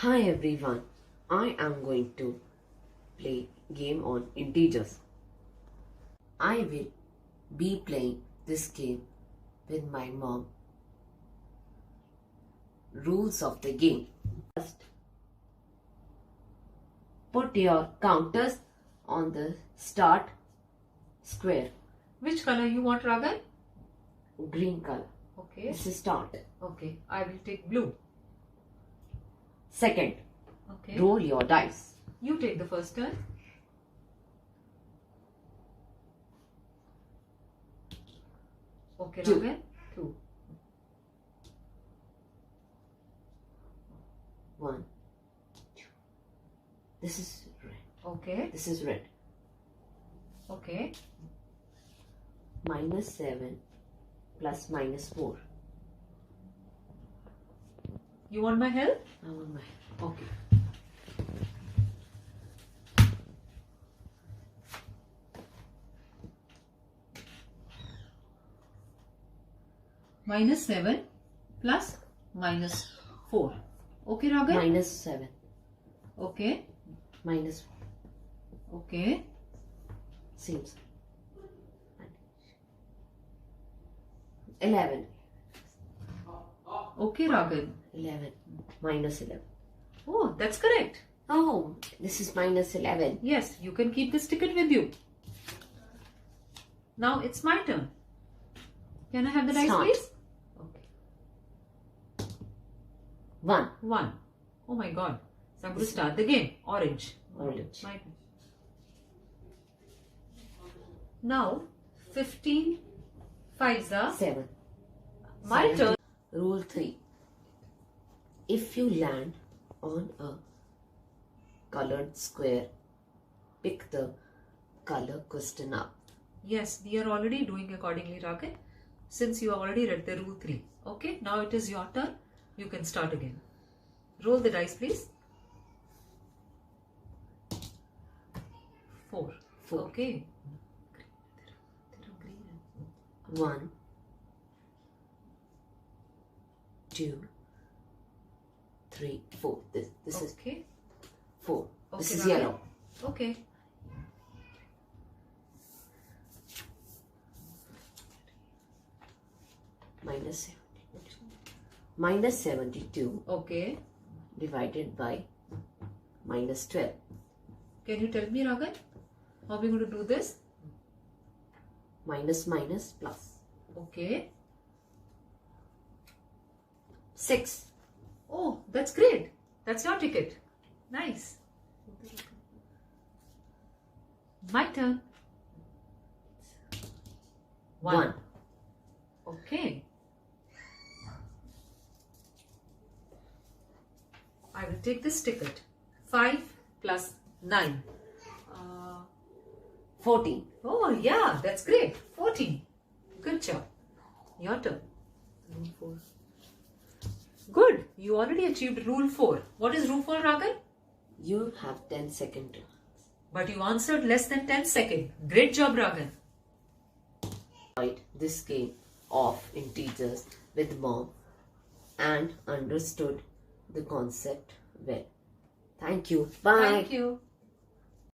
Hi everyone, I am going to play game on integers. I will be playing this game with my mom. Rules of the game. First, put your counters on the start square. Which color you want, Ragan? Green color. Okay. This is start. Okay. I will take blue. Second, Okay. roll your dice. You take the first turn. Okay, Two. Ragan. 2. 1, 2. This is red. Okay. This is red. Okay. -7 plus -4. You want my help? I want my Okay. -7 plus -4. Okay, Ragan? -7 Okay. -4 Okay. seems 11 Okay, Ragan. 11 -11. Oh, that's correct. Oh, this is -11. Yes, you can keep this ticket with you. Now it's my turn. Can I have the dice, Start. please? Okay. 1 1. Oh my god. So I'm going to start the game. Orange. orange. My... Now, 15 fives are 7 my 7. turn. Rule 3. If you land on a colored square, pick the color question up. Yes, we are already doing accordingly, Ragan. Since you have already read the rule 3. Okay, now it is your turn. You can start again. Roll the dice, please. 4. 4 Okay. 1 2 3 4. This is Okay. 4. This Okay, is Ragan. yellow. Okay. -72 Okay. divided by -12. Can you tell me, Ragan, how are we going to do this? Minus minus plus. Okay. 6 Oh, that's great. That's your ticket. Nice. My turn. 1 Okay. I will take this ticket. 5 plus 9. 14 Oh, yeah, that's great. 14. Good job. Your turn. Rule 4. Good. You already achieved rule 4. What is rule 4, Ragan? You have 10 seconds. But you answered less than 10 seconds. Great job, Ragan. This game of integers with mom and understood the concept well. Thank you. Bye. Thank you.